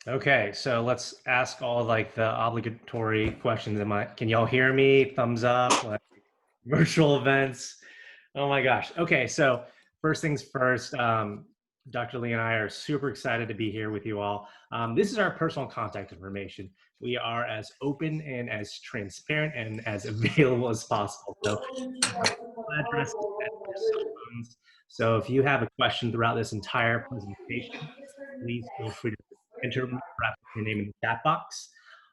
Okay, so let's ask all like the obligatory questions. Can y'all hear me? Thumbs up, like virtual events. Oh my gosh. Okay, so first things first, Dr. Lee and I are super excited to be here with you all. This is our personal contact information. We are as open and as transparent and as available as possible. So addresses and your cell phones. So if you have a question throughout this entire presentation, please feel free to enter your name in the chat box.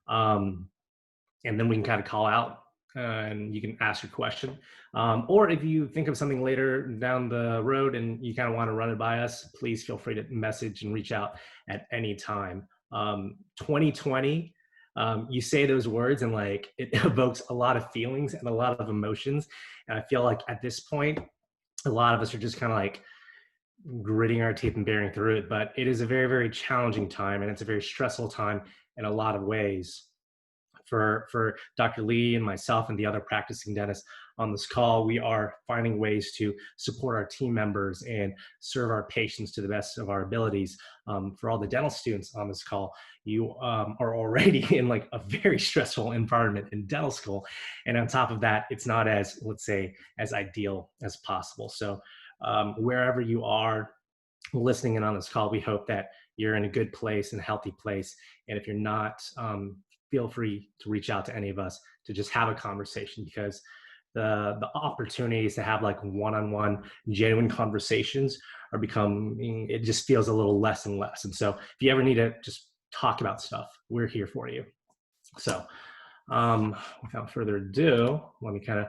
And then we can kind of call out and you can ask your question. Or if you think of something later down the road and you kind of want to run it by us, please feel free to message and reach out at any time. 2020, you say those words and like it evokes a lot of feelings and a lot of emotions. And I feel like at this point, a lot of us are just kind of like gritting our teeth and bearing through it. But it is a very, very challenging time and it's a very stressful time in a lot of ways. For Dr. Lee and myself and the other practicing dentists on this call, we are finding ways to support our team members and serve our patients to the best of our abilities. For all the dental students on this call, you are already in like a very stressful environment in dental school. And on top of that, it's not as, let's say, as ideal as possible. So wherever you are listening in on this call, we hope that you're in a good place and a healthy place. And if you're not, feel free to reach out to any of us to just have a conversation, because the opportunities to have like one-on-one genuine conversations are becoming, it just feels a little less and less. And so if you ever need to just talk about stuff, we're here for you. So without further ado, let me kind of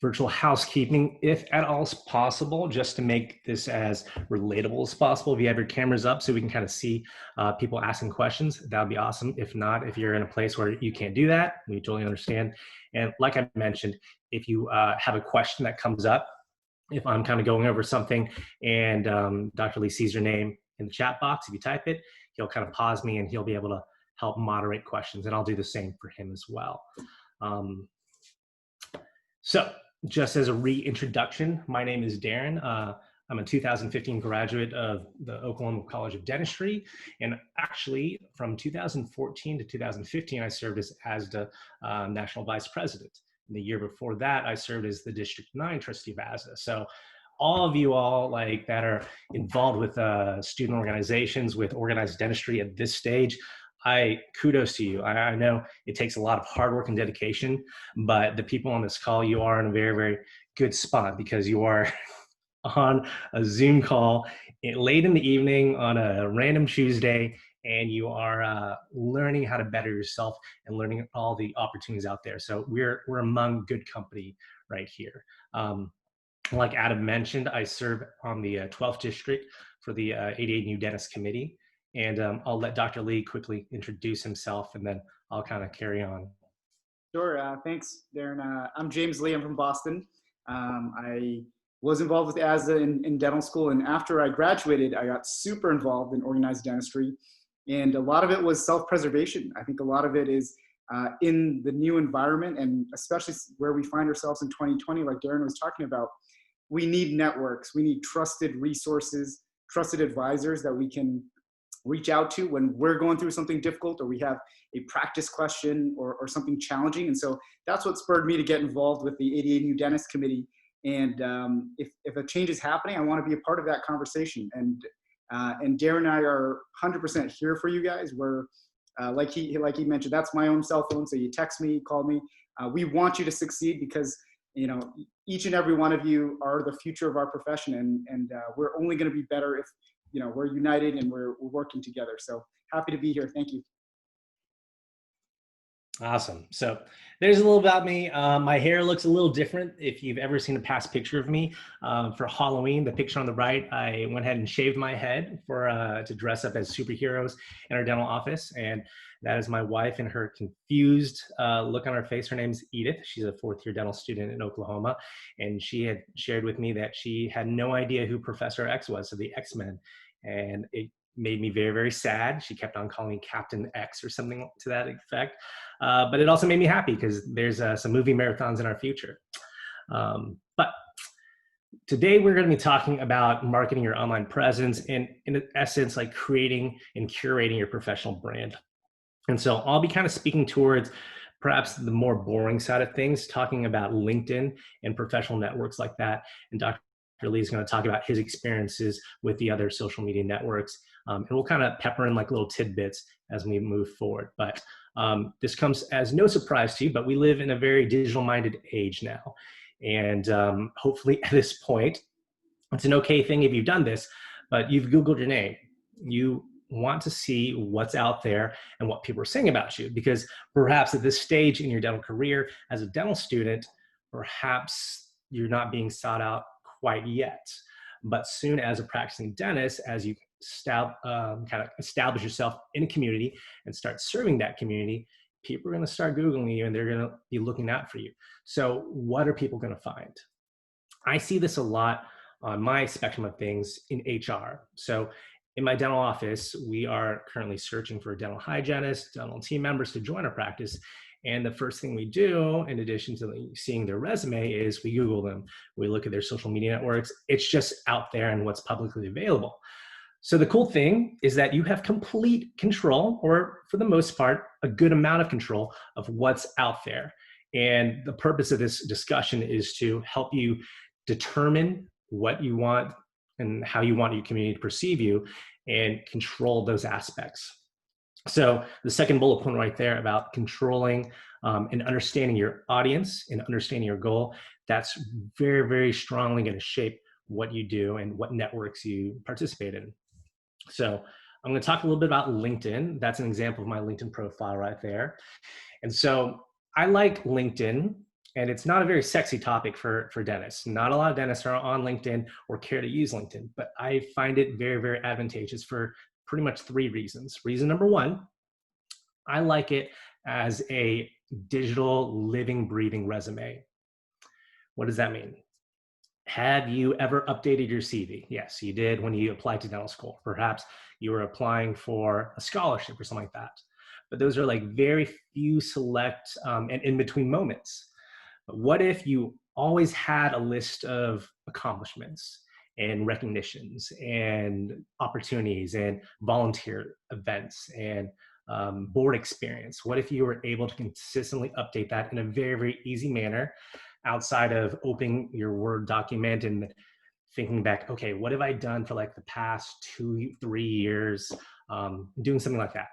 virtual housekeeping, if at all is possible, just to make this as relatable as possible. If you have your cameras up so we can kind of see people asking questions, that would be awesome. If not, if you're in a place where you can't do that, we totally understand. And like I mentioned, if you have a question that comes up, if I'm kind of going over something and Dr. Lee sees your name in the chat box, if you type it, he'll kind of pause me and he'll be able to help moderate questions. And I'll do the same for him as well. So just as a reintroduction, my name is Darren. I'm a 2015 graduate of the Oklahoma College of Dentistry. And actually, from 2014 to 2015, I served as ASDA National Vice President. And the year before that, I served as the District 9 trustee of ASDA. So all of you all like that are involved with student organizations, with organized dentistry at this stage, kudos to you. I know it takes a lot of hard work and dedication, but the people on this call, you are in a very, very good spot because you are on a Zoom call late in the evening on a random Tuesday, and you are learning how to better yourself and learning all the opportunities out there. So we're among good company right here. Like Adam mentioned, I serve on the 12th district for the 88 New Dentist Committee. And I'll let Dr. Lee quickly introduce himself, and then I'll kind of carry on. Sure. Thanks, Darren. I'm James Lee. I'm from Boston. I was involved with ASDA in dental school, and after I graduated, I got super involved in organized dentistry. And a lot of it was self-preservation. I think a lot of it is in the new environment, and especially where we find ourselves in 2020, like Darren was talking about, we need networks. We need trusted resources, trusted advisors that we can reach out to when we're going through something difficult or we have a practice question or something challenging. And so that's what spurred me to get involved with the 88 New Dentist Committee. And if a change is happening, I want to be a part of that conversation. And Darren and I are 100% here for you guys. We're like he mentioned, that's my own cell phone. So you text me, call me. We want you to succeed because each and every one of you are the future of our profession, and we're only going to be better if we're united and we're working together. So happy to be here. Thank you. Awesome. So there's a little about me. My hair looks a little different. If you've ever seen a past picture of me for Halloween, the picture on the right, I went ahead and shaved my head to dress up as superheroes in our dental office. And that is my wife and her confused look on her face. Her name's Edith. She's a fourth-year dental student in Oklahoma. And she had shared with me that she had no idea who Professor X was, so the X-Men. And it made me very, very sad. She kept on calling me Captain X or something to that effect. But it also made me happy because there's some movie marathons in our future. But Today, we're going to be talking about marketing your online presence and, in essence, like creating and curating your professional brand. And so I'll be kind of speaking towards perhaps the more boring side of things, talking about LinkedIn and professional networks like that. And Dr. Lee is going to talk about his experiences with the other social media networks. And we'll kind of pepper in like little tidbits as we move forward. But this comes as no surprise to you, but we live in a very digital minded age now. And hopefully at this point, it's an okay thing if you've done this, but you've Googled your name. You want to see what's out there and what people are saying about you, because perhaps at this stage in your dental career as a dental student, perhaps you're not being sought out quite yet. But soon as a practicing dentist, as you kind of establish yourself in a community and start serving that community, people are going to start Googling you and they're going to be looking out for you. So what are people going to find? I see this a lot on my spectrum of things in HR. So in my dental office, we are currently searching for dental hygienists, dental team members to join our practice. And the first thing we do, in addition to seeing their resume, is we Google them. We look at their social media networks. It's just out there and what's publicly available. So the cool thing is that you have complete control, or for the most part, a good amount of control of what's out there. And the purpose of this discussion is to help you determine what you want and how you want your community to perceive you and control those aspects. So the second bullet point right there about controlling and understanding your audience and understanding your goal, that's very, very strongly going to shape what you do and what networks you participate in. So I'm going to talk a little bit about LinkedIn. That's an example of my LinkedIn profile right there. And so I like LinkedIn, and it's not a very sexy topic for dentists. Not a lot of dentists are on LinkedIn or care to use LinkedIn, but I find it very, very advantageous for pretty much three reasons. Reason number one, I like it as a digital living, breathing resume. What does that mean? Have you ever updated your CV? Yes, you did when you applied to dental school. Perhaps you were applying for a scholarship or something like that. But those are like very few select and in between moments. But what if you always had a list of accomplishments and recognitions and opportunities and volunteer events and board experience? What if you were able to consistently update that in a very, very easy manner outside of opening your Word document and thinking back, okay, what have I done for like the past 2, 3 years, doing something like that?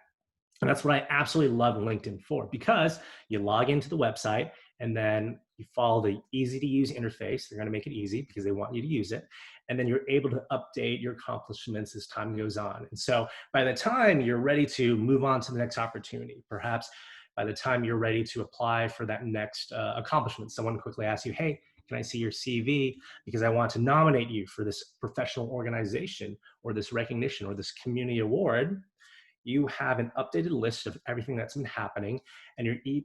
And that's what I absolutely love LinkedIn for, because you log into the website and then you follow the easy to use interface. They're going to make it easy because they want you to use it. And then you're able to update your accomplishments as time goes on. And so by the time you're ready to move on to the next opportunity, perhaps by the time you're ready to apply for that next accomplishment, someone quickly asks you, hey, can I see your CV? Because I want to nominate you for this professional organization or this recognition or this community award. You have an updated list of everything that's been happening, and you're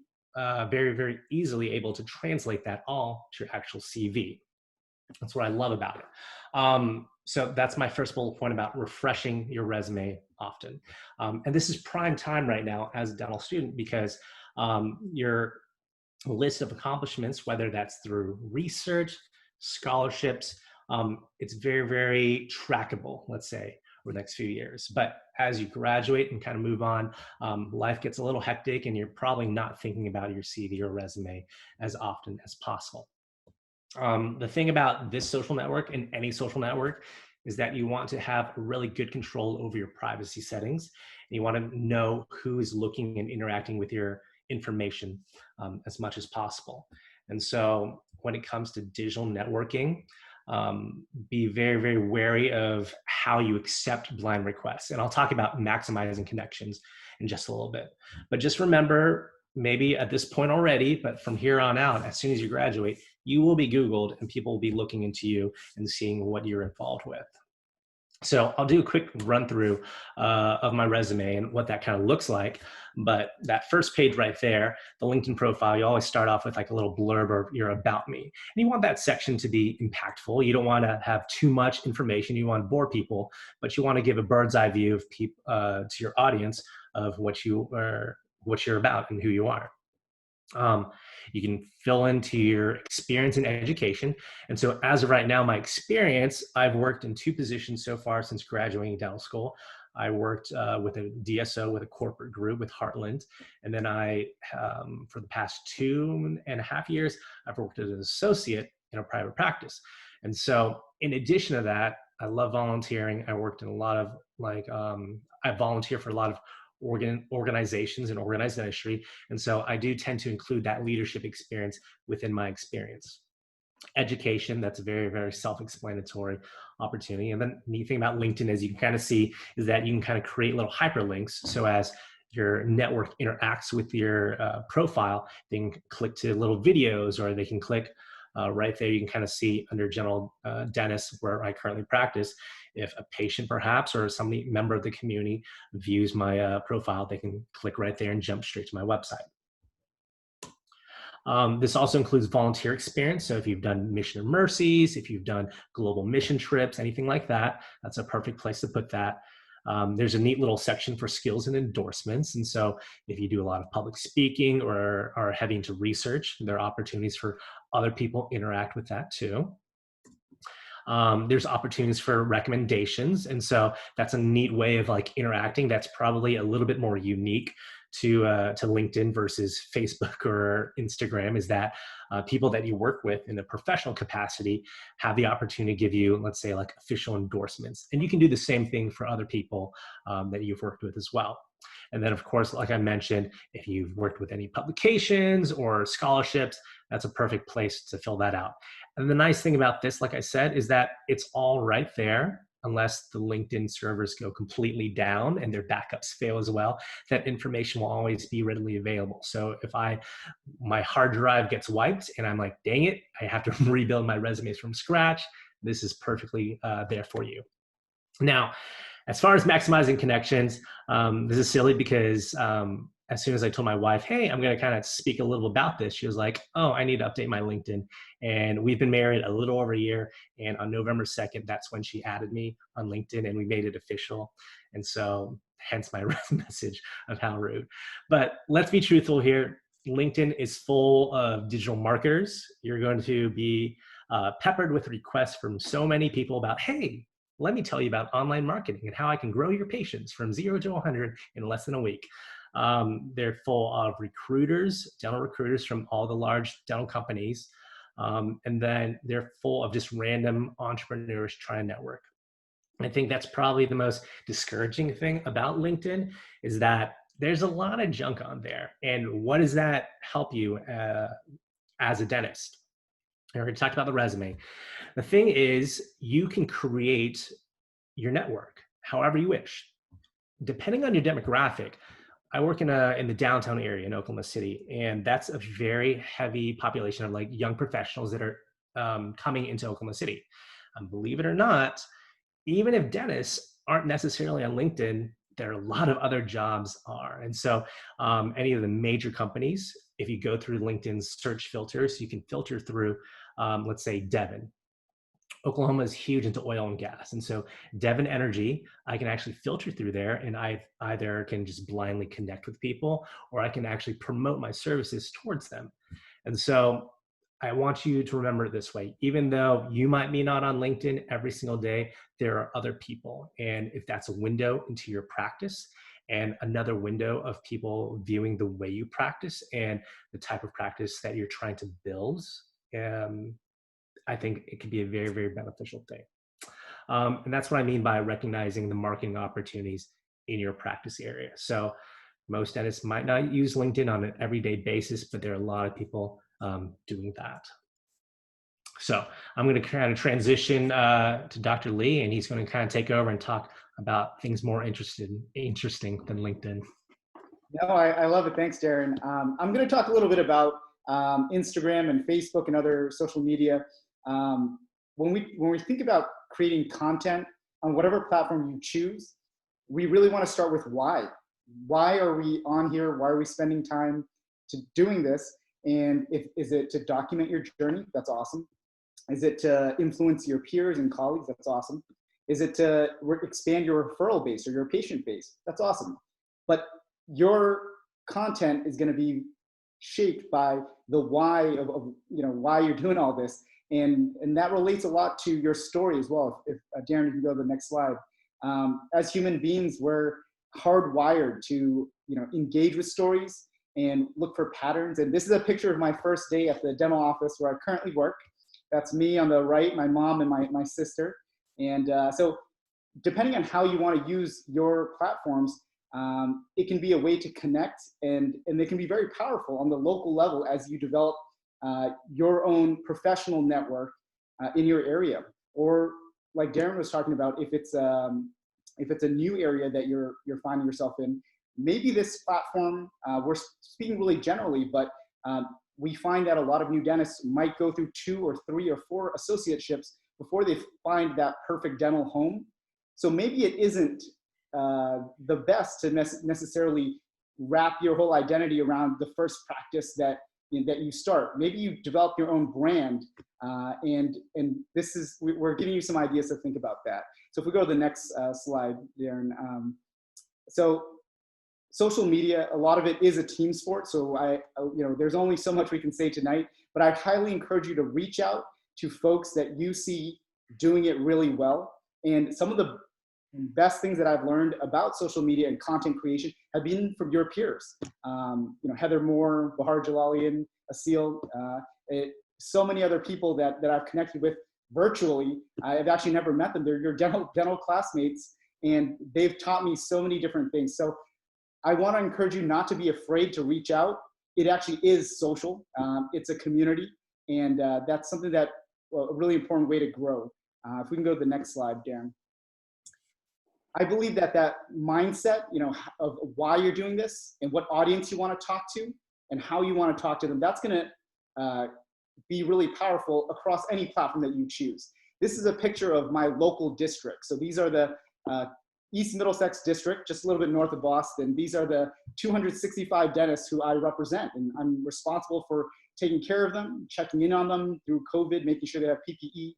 very, very easily able to translate that all to your actual CV. That's what I love about it. So that's my first bullet point about refreshing your resume often. And this is prime time right now as a dental student, because your list of accomplishments, whether that's through research, scholarships, it's very, very trackable, let's say, over the next few years. But as you graduate and kind of move on, life gets a little hectic and you're probably not thinking about your CV or resume as often as possible. The thing about this social network and any social network is that you want to have really good control over your privacy settings. And you want to know who is looking and interacting with your information as much as possible. And so when it comes to digital networking, be very, very wary of how you accept blind requests. And I'll talk about maximizing connections in just a little bit. But just remember, maybe at this point already, but from here on out, as soon as you graduate, you will be Googled and people will be looking into you and seeing what you're involved with. So I'll do a quick run through of my resume and what that kind of looks like. But that first page right there, the LinkedIn profile, you always start off with like a little blurb or your about me. And you want that section to be impactful. You don't want to have too much information. You want to bore people, but you want to give a bird's eye view of to your audience of what you're about and who you are. Um, you can fill into your experience in education. And so, as of right now, my experience, I've worked in two positions so far since graduating dental school. I worked with a DSO with a corporate group with Heartland. And then for the past 2.5 years, I've worked as an associate in a private practice. And so, in addition to that, I love volunteering. I worked in a lot of I volunteer for a lot of organizations and organized industry. And so I do tend to include that leadership experience within my experience. Education, that's a very, very self-explanatory opportunity. And then the neat thing about LinkedIn, as you can kind of see, is that you can kind of create little hyperlinks. So as your network interacts with your profile, they can click to little videos, or they can click right there. You can kind of see under general dentist, where I currently practice, if a patient perhaps or some member of the community views my profile, they can click right there and jump straight to my website. This also includes volunteer experience. So if you've done Mission of Mercies, if you've done global mission trips, anything like that, that's a perfect place to put that. There's a neat little section for skills and endorsements. And so if you do a lot of public speaking or are heavy into research, there are opportunities for other people interact with that too. There's opportunities for recommendations. And so that's a neat way of like interacting. That's probably a little bit more unique to LinkedIn versus Facebook or Instagram, is that people that you work with in a professional capacity have the opportunity to give you, let's say, like official endorsements. And you can do the same thing for other people that you've worked with as well. And then, of course, like I mentioned, if you've worked with any publications or scholarships, that's a perfect place to fill that out. And the nice thing about this, like I said, is that it's all right there, unless the LinkedIn servers go completely down and their backups fail as well. That information will always be readily available. So if my hard drive gets wiped and I'm like, dang it, I have to rebuild my resumes from scratch, this is perfectly there for you. Now, as far as maximizing connections, this is silly because as soon as I told my wife, hey, I'm going to kind of speak a little about this, she was like, oh, I need to update my LinkedIn. And we've been married a little over a year. And on November 2nd, that's when she added me on LinkedIn and we made it official. And so hence my message of how rude. But let's be truthful here. LinkedIn is full of digital marketers. You're going to be peppered with requests from so many people about, hey, let me tell you about online marketing and how I can grow your patients from 0 to 100 in less than a week. They're full of recruiters, dental recruiters from all the large dental companies. And then they're full of just random entrepreneurs trying to network. I think that's probably the most discouraging thing about LinkedIn, is that there's a lot of junk on there. And what does that help you as a dentist? I already talked about the resume. The thing is, you can create your network however you wish. Depending on your demographic, I work in the downtown area in Oklahoma City, and that's a very heavy population of like young professionals that are coming into Oklahoma City. Believe it or not, even if dentists aren't necessarily on LinkedIn, there are a lot of other jobs are. And so any of the major companies, if you go through LinkedIn's search filters, you can filter through, let's say, Devon. Oklahoma is huge into oil and gas. And so Devon Energy, I can actually filter through there, and I either can just blindly connect with people, or I can actually promote my services towards them. And so I want you to remember it this way. Even though you might be not on LinkedIn every single day, there are other people. And if that's a window into your practice and another window of people viewing the way you practice and the type of practice that you're trying to build, I think it could be a very, very beneficial thing. And that's what I mean by recognizing the marketing opportunities in your practice area. So most dentists might not use LinkedIn on an everyday basis, but there are a lot of people doing that. So I'm going to kind of transition to Dr. Lee, and he's going to kind of take over and talk about things more interesting than LinkedIn. No, I love it. Thanks, Darren. I'm going to talk a little bit about Instagram and Facebook and other social media. When we think about creating content on whatever platform you choose, we really want to start with why. Why are we on here? Why are we spending time to doing this? And is it to document your journey? That's awesome. Is it to influence your peers and colleagues? That's awesome. Is it to expand your referral base or your patient base? That's awesome. But your content is going to be shaped by the why of why you're doing all this. And that relates a lot to your story as well. If Darren, you can go to the next slide. As human beings, we're hardwired to engage with stories and look for patterns. And this is a picture of my first day at the dental office where I currently work. That's me on the right, my mom and my sister. And so depending on how you want to use your platforms, it can be a way to connect, and they can be very powerful on the local level as you develop your own professional network in your area. Or like Darren was talking about, if it's a new area that you're finding yourself in, maybe this platform, we're speaking really generally, but we find that a lot of new dentists might go through 2 or 3 or 4 associateships before they find that perfect dental home. So maybe it isn't the best to necessarily wrap your whole identity around the first practice that you start. Maybe you develop your own brand, and we're giving you some ideas to think about that. So if we go to the next slide, Darren. So social media, a lot of it is a team sport. So there's only so much we can say tonight, but I highly encourage you to reach out to folks that you see doing it really well. And some of the best things that I've learned about social media and content creation have been from your peers. Heather Moore, Bahar Jalalian, Asil, so many other people that I've connected with virtually. I've actually never met them. They're your dental classmates, and they've taught me so many different things. So I want to encourage you not to be afraid to reach out. It actually is social. It's a community, and that's something a really important way to grow. If we can go to the next slide, Darren. I believe that mindset, of why you're doing this and what audience you want to talk to and how you want to talk to them, that's going to be really powerful across any platform that you choose. This is a picture of my local district. So these are the East Middlesex district, just a little bit north of Boston. These are the 265 dentists who I represent, and I'm responsible for taking care of them, checking in on them through COVID, making sure they have PPE.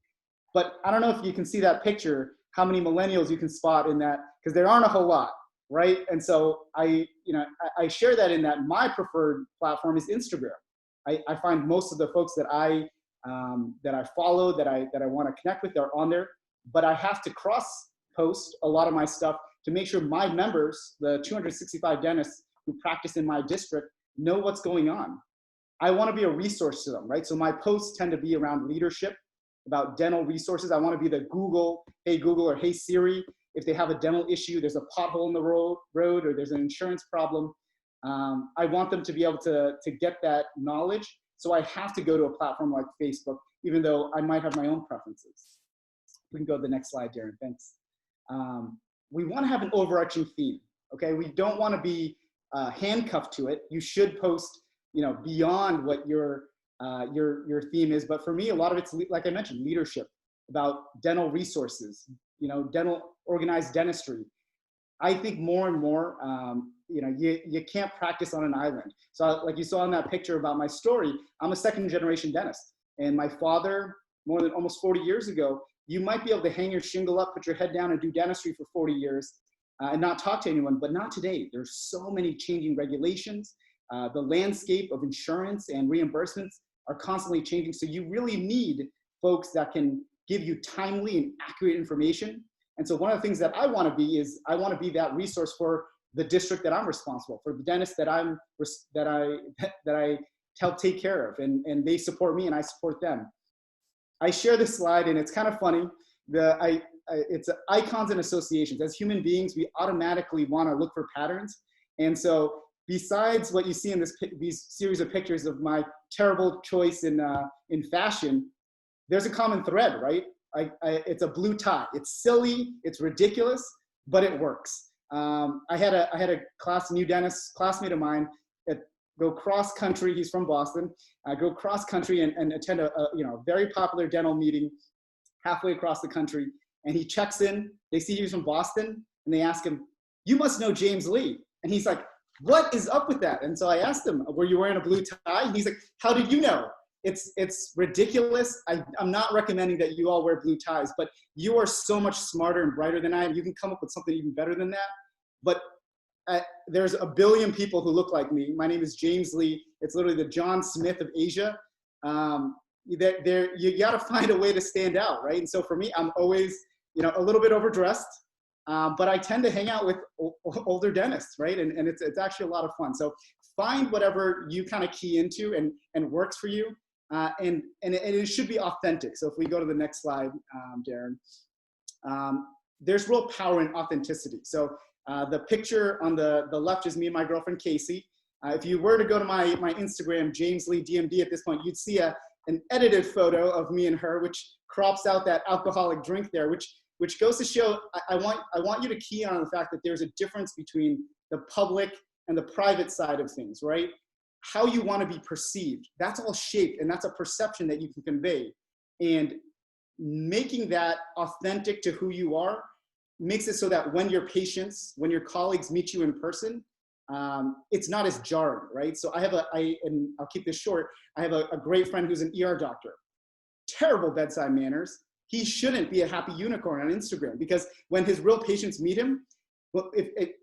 But I don't know if you can see that picture, how many millennials you can spot in that, because there aren't a whole lot, right? And so I share that in that my preferred platform is Instagram. I find most of the folks that I follow, that I want to connect with are on there, but I have to cross post a lot of my stuff to make sure my members, the 265 dentists who practice in my district, know what's going on. I want to be a resource to them, right? So my posts tend to be around leadership, about dental resources. I want to be the Google, hey Google, or hey Siri. If they have a dental issue, there's a pothole in the road, or there's an insurance problem. I want them to be able to get that knowledge. So I have to go to a platform like Facebook, even though I might have my own preferences. We can go to the next slide, Darren, thanks. We want to have an overarching theme, okay? We don't want to be handcuffed to it. You should post, beyond what your theme is. But for me, a lot of it's, like I mentioned, leadership, about dental resources, dental organized dentistry. I think more and more, you can't practice on an island. So like you saw in that picture about my story, I'm a second generation dentist, and my father, more than almost 40 years ago, you might be able to hang your shingle up, put your head down and do dentistry for 40 years and not talk to anyone, but not today. There's so many changing regulations. The landscape of insurance and reimbursements are constantly changing. So you really need folks that can give you timely and accurate information. And so one of the things that I want to be is I want to be that resource for the district that I'm responsible for, the dentists that I help take care of, and they support me and I support them. I share this slide, and it's kind of funny. It's icons and associations. As human beings, we automatically want to look for patterns. And so besides what you see in these series of pictures of my terrible choice in fashion, there's a common thread, right? It's a blue tie. It's silly, it's ridiculous, but it works. I had a new dentist classmate of mine go cross country. He's from Boston. Go cross country and attend a very popular dental meeting halfway across the country. And he checks in. They see he's from Boston, and they ask him, "You must know James Lee." And he's like, "What is up with that?" And so I asked him, "Were you wearing a blue tie?" And he's like, "How did you know?" It's ridiculous. I'm not recommending that you all wear blue ties, but you are so much smarter and brighter than I am. You can come up with something even better than that. But there's a billion people who look like me. My name is James Lee. It's literally the John Smith of Asia. You got to find a way to stand out, right? And so for me, I'm always, a little bit overdressed, but I tend to hang out with older dentists, right? And it's actually a lot of fun. So find whatever you kind of key into and works for you, and it should be authentic. So if we go to the next slide, Darren, there's real power in authenticity. So the picture on the left is me and my girlfriend, Casey. If you were to go to my Instagram, James Lee DMD at this point, you'd see an edited photo of me and her, which crops out that alcoholic drink there, which goes to show, I want you to key on the fact that there's a difference between the public and the private side of things, right? How you want to be perceived, that's all shaped, and that's a perception that you can convey. And making that authentic to who you are makes it so that when your patients, when your colleagues meet you in person, it's not as jarring, right? So and I'll keep this short, I have a great friend who's an ER doctor. Terrible bedside manners. He shouldn't be a happy unicorn on Instagram, because when his real patients meet him, well,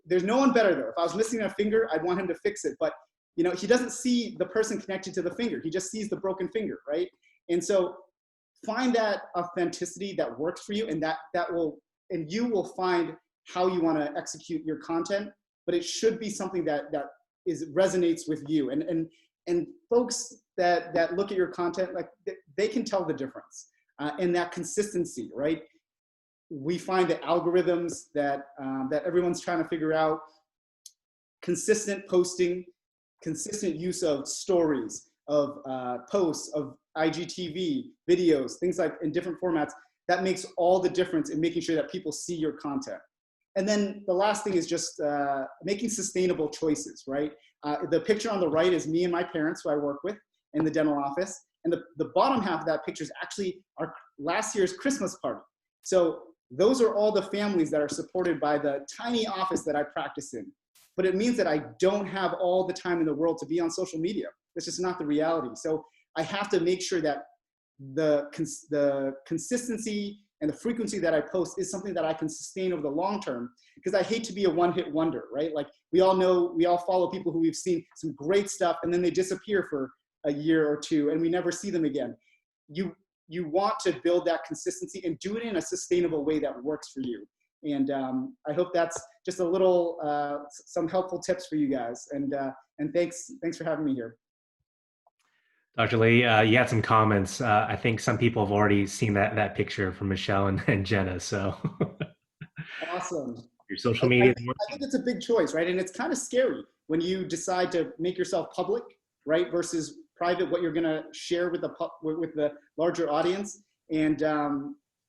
there's no one better though. If I was missing a finger, I'd want him to fix it. But he doesn't see the person connected to the finger. He just sees the broken finger, right? And so find that authenticity that works for you, and you will find how you want to execute your content. But it should be something that resonates with you. And folks that look at your content, like they can tell the difference. And that consistency, right? We find the algorithms that everyone's trying to figure out. Consistent posting, consistent use of stories, of posts, of IGTV, videos, things like in different formats, that makes all the difference in making sure that people see your content. And then the last thing is just making sustainable choices, right? The picture on the right is me and my parents, who I work with in the dental office. And the bottom half of that picture is actually our last year's Christmas party. So those are all the families that are supported by the tiny office that I practice in. But it means that I don't have all the time in the world to be on social media. That's just not the reality. So I have to make sure that the consistency and the frequency that I post is something that I can sustain over the long term, because I hate to be a one-hit wonder, right? Like we all follow people who we've seen some great stuff and then they disappear for a year or two and we never see them again. You want to build that consistency and do it in a sustainable way that works for you. And I hope that's just a little, some helpful tips for you guys. And thanks for having me here. Dr. Lee, you had some comments. I think some people have already seen that picture from Michelle and Jenna. So awesome. Your social media. I think it's a big choice, right? And it's kind of scary when you decide to make yourself public, right, versus private, what you're going to share with the larger audience. And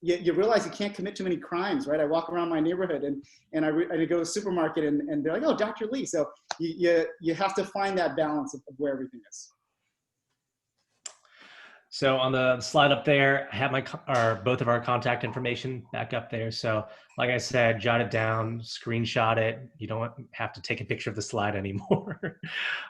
you realize you can't commit too many crimes, right? I walk around my neighborhood and I go to the supermarket and they're like, oh, Dr. Lee. So you have to find that balance of where everything is. So on the slide up there, I have both of our contact information back up there. So like I said, jot it down, screenshot it. You don't have to take a picture of the slide anymore.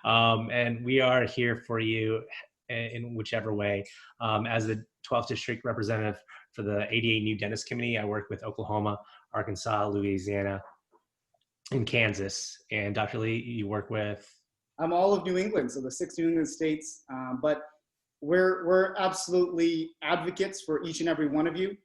And we are here for you in whichever way. As the 12th district representative for the 88 New Dentist Committee, I work with Oklahoma, Arkansas, Louisiana, and Kansas. And Dr. Lee, you work with? I'm all of New England, so the 6 New England states, but we're absolutely advocates for each and every one of you.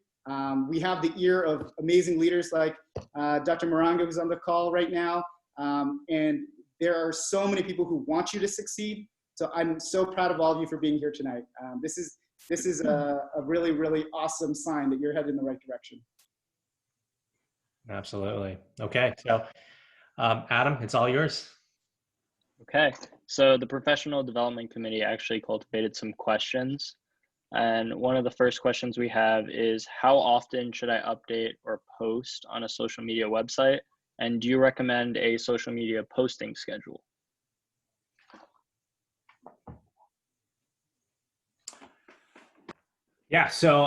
We have the ear of amazing leaders like Dr. Maranga, who's on the call right now. And there are so many people who want you to succeed. So I'm so proud of all of you for being here tonight. This is a really, really awesome sign that you're headed in the right direction. Absolutely. Okay, so Adam, it's all yours. Okay, so the Professional Development Committee actually cultivated some questions. And one of the first questions we have is, how often should I update or post on a social media website? And do you recommend a social media posting schedule? Yeah, so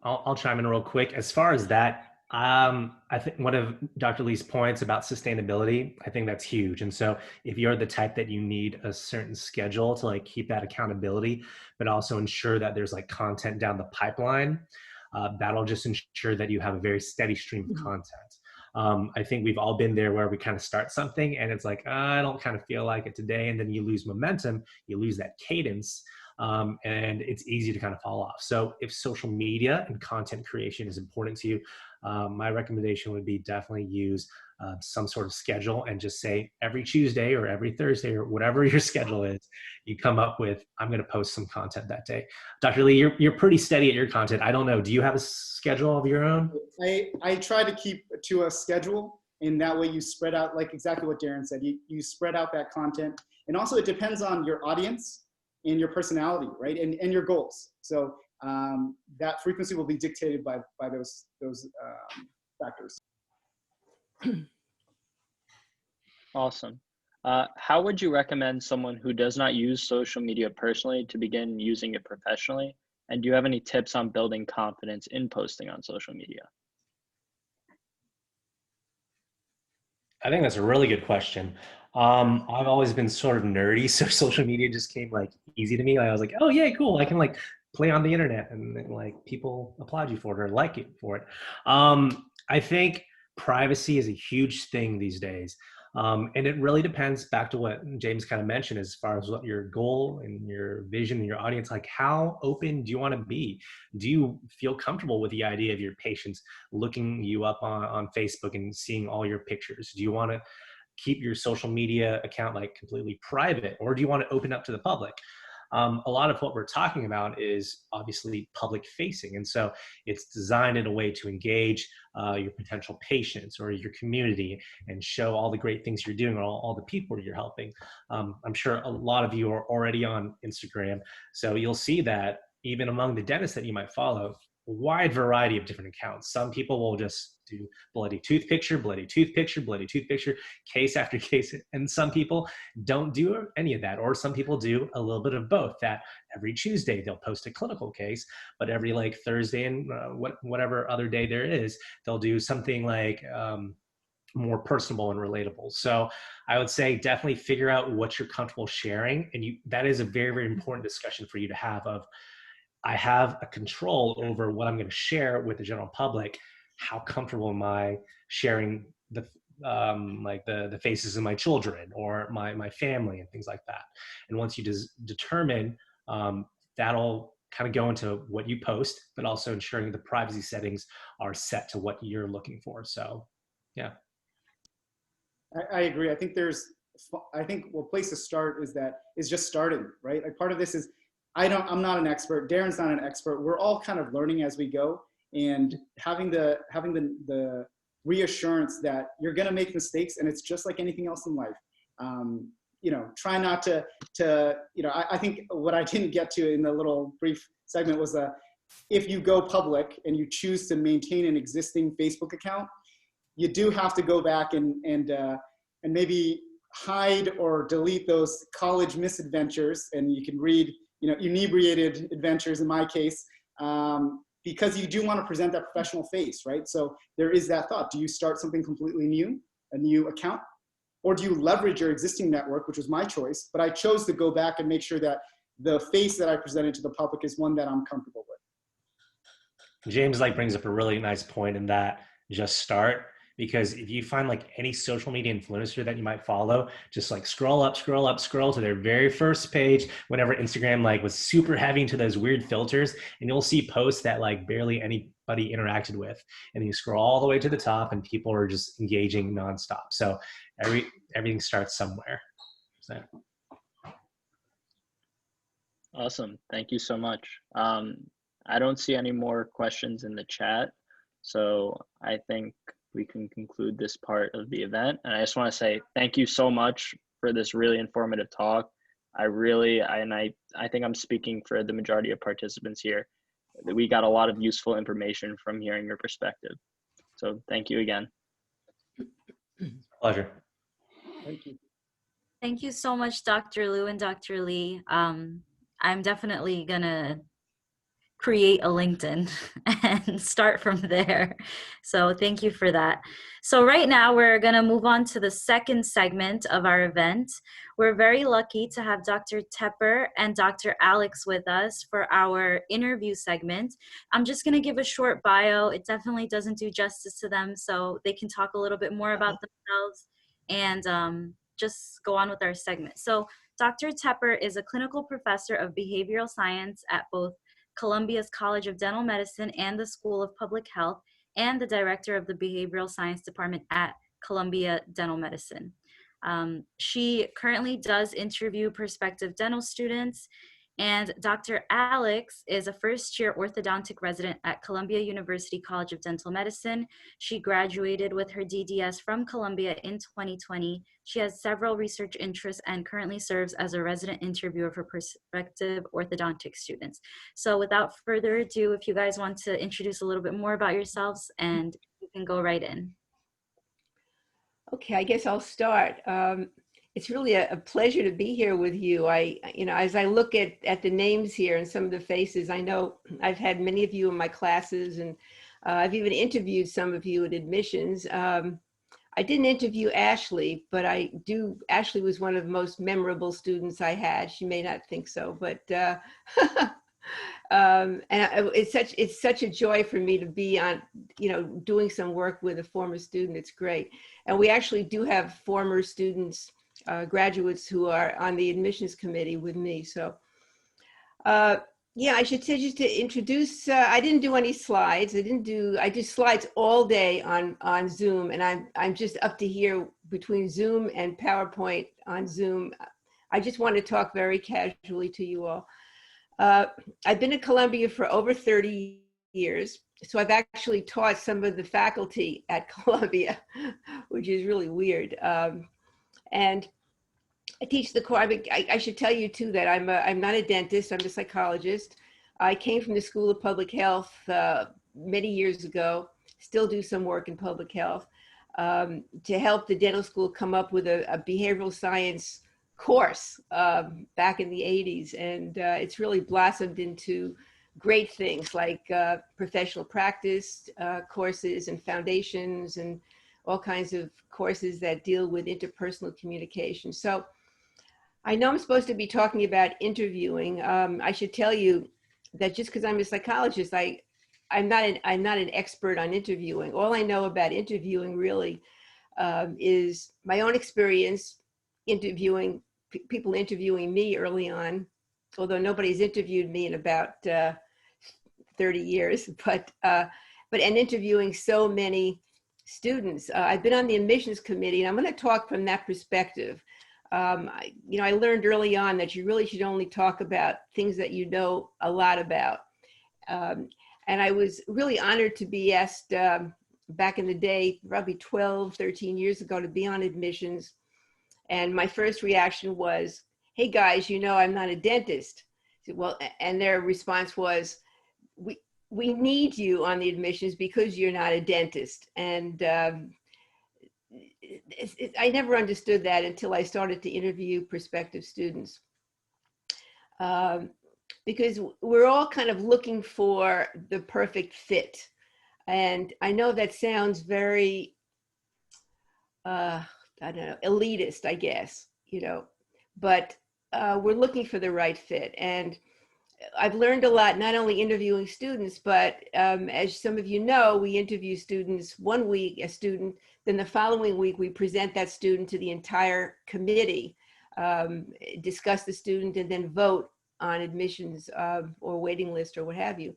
I'll chime in real quick. As far as that, I think one of Dr. Lee's points about sustainability, I think that's huge. And so if you're the type that you need a certain schedule to like keep that accountability, but also ensure that there's like content down the pipeline, that'll just ensure that you have a very steady stream of content. I think we've all been there where we kind of start something and it's like, I don't kind of feel like it today. And then you lose momentum, you lose that cadence, and it's easy to kind of fall off. So if social media and content creation is important to you, my recommendation would be definitely use some sort of schedule and just say every Tuesday or every Thursday or whatever your schedule is, you come up with, I'm going to post some content that day. Dr. Lee, you're pretty steady at your content. I don't know. Do you have a schedule of your own? I try to keep to a schedule, and that way you spread out, like exactly what Darren said, you spread out that content. And also it depends on your audience and your personality, right? And your goals. So that frequency will be dictated by those factors. Awesome. How would you recommend someone who does not use social media personally to begin using it professionally? And do you have any tips on building confidence in posting on social media? I think that's a really good question. I've always been sort of nerdy, so social media just came like easy to me. I was like, oh yeah, cool. I can like play on the internet and like people applaud you for it or like it for it. I think privacy is a huge thing these days. And it really depends back to what James kind of mentioned as far as what your goal and your vision and your audience, like how open do you want to be? Do you feel comfortable with the idea of your patients looking you up on Facebook and seeing all your pictures? Do you want to keep your social media account like completely private, or do you want to open up to the public? A lot of what we're talking about is obviously public facing. And so it's designed in a way to engage your potential patients or your community and show all the great things you're doing or all the people you're helping. I'm sure a lot of you are already on Instagram. So you'll see that even among the dentists that you might follow, wide variety of different accounts. Some people will just do bloody tooth picture, bloody tooth picture, bloody tooth picture, case after case. And some people don't do any of that. Or some people do a little bit of both, that every Tuesday they'll post a clinical case, but every like Thursday and whatever other day there is, they'll do something like more personable and relatable. So I would say definitely figure out what you're comfortable sharing. And that is a very, very important discussion for you to have of, I have a control over what I'm going to share with the general public. How comfortable am I sharing the like the faces of my children or my family and things like that? And once you determine, that'll kind of go into what you post, but also ensuring the privacy settings are set to what you're looking for. So, yeah. I agree. I think what place to start is just starting, right? Like part of this is, I'm not an expert. Darren's not an expert. We're all kind of learning as we go, and having the reassurance that you're going to make mistakes, and it's just like anything else in life. Try not to I think what I didn't get to in the little brief segment was if you go public and you choose to maintain an existing Facebook account, you do have to go back and maybe hide or delete those college misadventures, and you can read inebriated adventures in my case, because you do want to present that professional face, right? So there is that thought. Do you start something completely new, a new account? Or do you leverage your existing network, which was my choice, but I chose to go back and make sure that the face that I presented to the public is one that I'm comfortable with. James brings up a really nice point in that just start. Because if you find like any social media influencer that you might follow, just like scroll to their very first page, whenever Instagram was super heavy into those weird filters, and you'll see posts that barely anybody interacted with. And then you scroll all the way to the top and people are just engaging nonstop. So everything starts somewhere. So. Awesome. Thank you so much. I don't see any more questions in the chat. So I think we can conclude this part of the event. And I just want to say thank you so much for this really informative talk. I think I'm speaking for the majority of participants here, that we got a lot of useful information from hearing your perspective. So thank you again. Pleasure. Thank you. Thank you so much, Dr. Liu and Dr. Lee. I'm definitely gonna create a LinkedIn and start from there. So thank you for that. So right now we're going to move on to the second segment of our event. We're very lucky to have Dr. Tepper and Dr. Alex with us for our interview segment. I'm just going to give a short bio. It definitely doesn't do justice to them, so they can talk a little bit more about themselves and just go on with our segment. So Dr. Tepper is a clinical professor of behavioral science at both Columbia's College of Dental Medicine and the School of Public Health, and the director of the Behavioral Science Department at Columbia Dental Medicine. She currently does interview prospective dental students, and Dr. Alex is a first-year orthodontic resident at Columbia University College of Dental Medicine. She graduated with her DDS from Columbia in 2020. She has several research interests and currently serves as a resident interviewer for prospective orthodontic students. So without further ado, if you guys want to introduce a little bit more about yourselves, and you can go right in. Okay, I guess I'll start. It's really a pleasure to be here with you. As I look at the names here and some of the faces, I know I've had many of you in my classes, and I've even interviewed some of you at admissions. I didn't interview Ashley, but Ashley was one of the most memorable students I had. She may not think so, but it's such a joy for me to be on, doing some work with a former student. It's great. And we actually do have former students, graduates who are on the admissions committee with me. So yeah, I should say, just to introduce, I didn't do any slides. I do slides all day on Zoom, and I'm just up to here between Zoom and PowerPoint on Zoom. I just want to talk very casually to you all. I've been at Columbia for over 30 years, so I've actually taught some of the faculty at Columbia, which is really weird. And I teach the course. I should tell you too that I'm not a dentist. I'm a psychologist. I came from the School of Public Health many years ago. Still do some work in public health to help the dental school come up with a behavioral science course back in the 80s, and it's really blossomed into great things like professional practice courses and foundations and all kinds of courses that deal with interpersonal communication. So I know I'm supposed to be talking about interviewing. I should tell you that just because I'm a psychologist, I'm not an expert on interviewing. All I know about interviewing really is my own experience interviewing people interviewing me early on, although nobody's interviewed me in about 30 years, and interviewing so many students. I've been on the admissions committee, and I'm going to talk from that perspective. I learned early on that you really should only talk about things that you know a lot about. And I was really honored to be asked back in the day, probably 12, 13 years ago, to be on admissions. And my first reaction was, hey guys, I'm not a dentist. I said, well, and their response was, we need you on the admissions because you're not a dentist. And I never understood that until I started to interview prospective students. Because we're all kind of looking for the perfect fit. And I know that sounds very, I don't know, elitist, I guess, but we're looking for the right fit. And I've learned a lot, not only interviewing students, but as some of you know, we interview students one week, a student, then the following week, we present that student to the entire committee, discuss the student, and then vote on admissions or waiting list or what have you.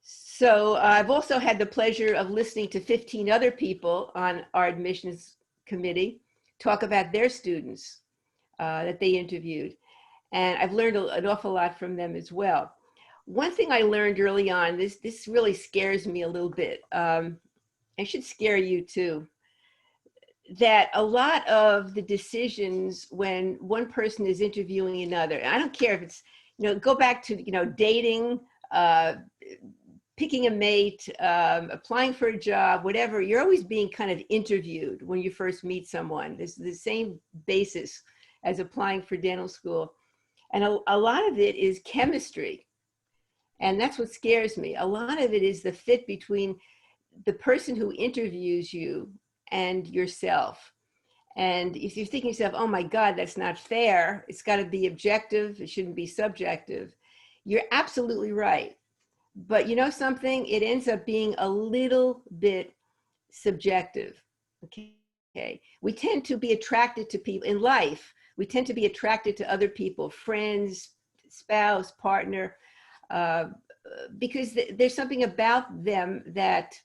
So I've also had the pleasure of listening to 15 other people on our admissions committee talk about their students that they interviewed. And I've learned an awful lot from them as well. One thing I learned early on, this really scares me a little bit. It should scare you too, that a lot of the decisions when one person is interviewing another, I don't care if it's, go back to, dating, picking a mate, applying for a job, whatever, you're always being kind of interviewed when you first meet someone. There's the same basis as applying for dental school. And a lot of it is chemistry. And that's what scares me. A lot of it is the fit between the person who interviews you and yourself. And if you're thinking to yourself, oh my God, that's not fair, it's got to be objective, it shouldn't be subjective, you're absolutely right. But you know something? It ends up being a little bit subjective. Okay. We tend to be attracted to people in life. We tend to be attracted to other people, friends, spouse, partner, because there's something about them that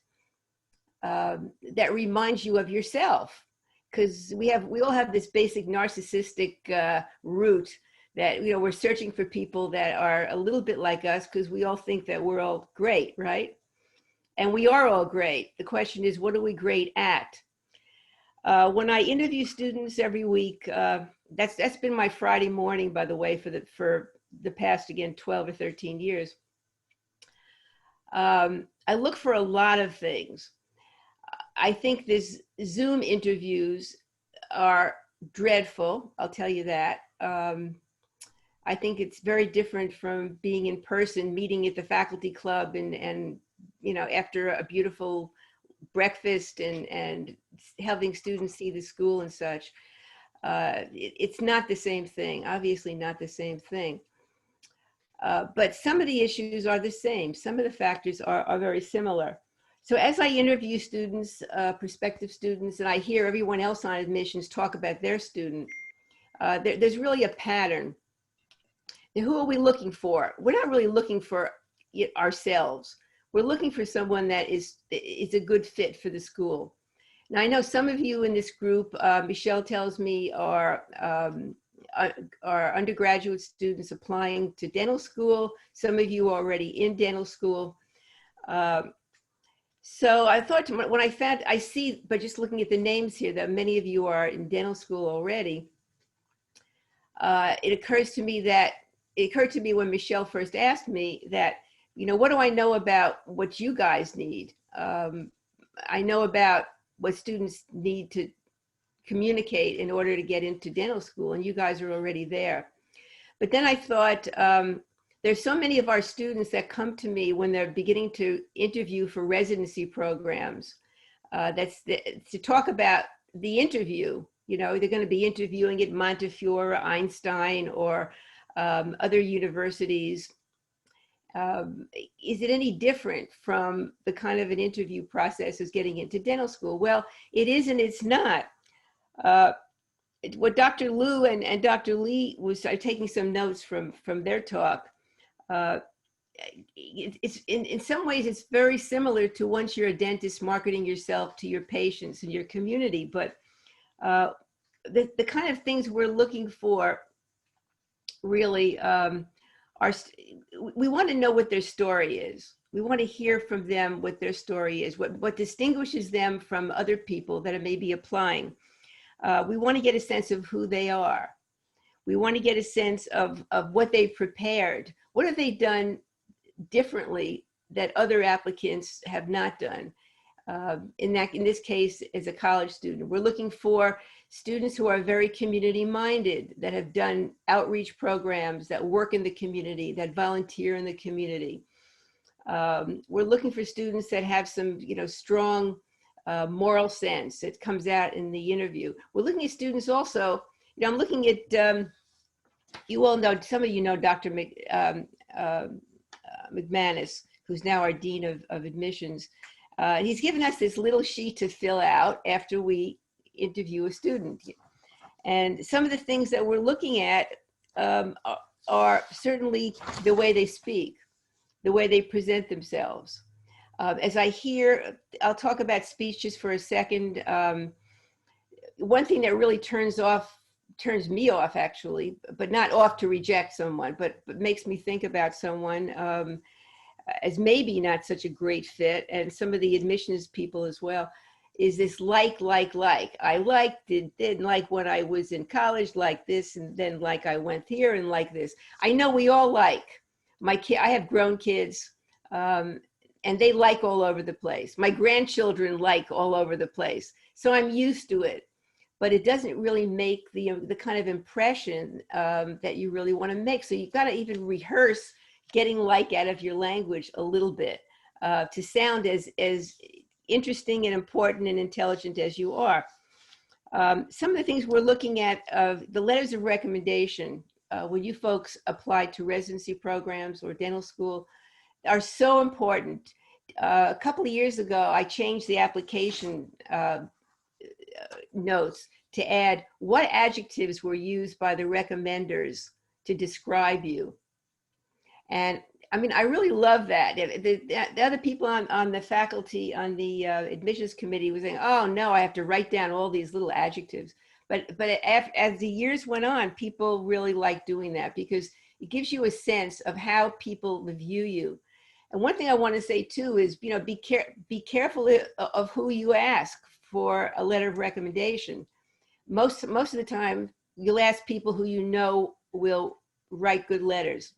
that reminds you of yourself. Because we all have this basic narcissistic root that, you know, we're searching for people that are a little bit like us because we all think that we're all great, right? And we are all great. The question is, what are we great at? When I interview students every week, that's been my Friday morning, by the way, for the past, again, 12 or 13 years. I look for a lot of things. I think these Zoom interviews are dreadful, I'll tell you that. I think it's very different from being in person, meeting at the faculty club and you know, after a beautiful breakfast and having students see the school and such. It's not the same thing, obviously not the same thing. But some of the issues are the same. Some of the factors are very similar. So as I interview students, prospective students, and I hear everyone else on admissions talk about their student, there's really a pattern. And who are we looking for? We're not really looking for ourselves. We're looking for someone that is a good fit for the school. Now, I know some of you in this group, Michelle tells me, are undergraduate students applying to dental school. Some of you are already in dental school. So I thought, when I see, by just looking at the names here, that many of you are in dental school already. It occurred to me when Michelle first asked me that, you know, what do I know about what you guys need? I know about what students need to communicate in order to get into dental school, and you guys are already there. But then I thought, there's so many of our students that come to me when they're beginning to interview for residency programs. To talk about the interview. You know, they're going to be interviewing at Montefiore, Einstein, or other universities. Is it any different from the kind of an interview process as getting into dental school? Well, it is and it's not. What Dr. Liu and Dr. Lee was taking some notes from their talk. It's in some ways it's very similar to once you're a dentist marketing yourself to your patients and your community, but the kind of things we're looking for really we want to know what their story is. We want to hear from them what their story is, what distinguishes them from other people that are maybe applying. We want to get a sense of who they are. We want to get a sense of what they've prepared. What have they done differently that other applicants have not done? In this case, as a college student, we're looking for students who are very community minded, that have done outreach programs, that work in the community, that volunteer in the community. We're looking for students that have some, you know, strong moral sense that comes out in the interview. We're looking at students also, you know, I'm looking at, you all know, some of you know Dr. McManus, who's now our Dean of Admissions. He's given us this little sheet to fill out after we interview a student. And some of the things that we're looking at are certainly the way they speak, the way they present themselves. As I hear, I'll talk about speech just for a second. One thing that really turns me off actually, but not off to reject someone, but makes me think about someone as maybe not such a great fit, and some of the admissions people as well, is this like. I didn't like when I was in college, like this, and then like I went here and like this. I know we all like. I have grown kids, and they like all over the place. My grandchildren like all over the place. So I'm used to it, but it doesn't really make the kind of impression that you really want to make. So you've got to even rehearse getting like out of your language a little bit to sound as interesting and important and intelligent as you are. Some of the things we're looking at, the letters of recommendation, when you folks apply to residency programs or dental school, are so important. A couple of years ago, I changed the application notes to add what adjectives were used by the recommenders to describe you. And I mean, I really love that. The other people on the faculty, on the admissions committee was saying, oh no, I have to write down all these little adjectives. But as the years went on, people really liked doing that because it gives you a sense of how people view you. And one thing I want to say too is, you know, be careful of who you ask for a letter of recommendation. Most of the time, you'll ask people who you know will write good letters.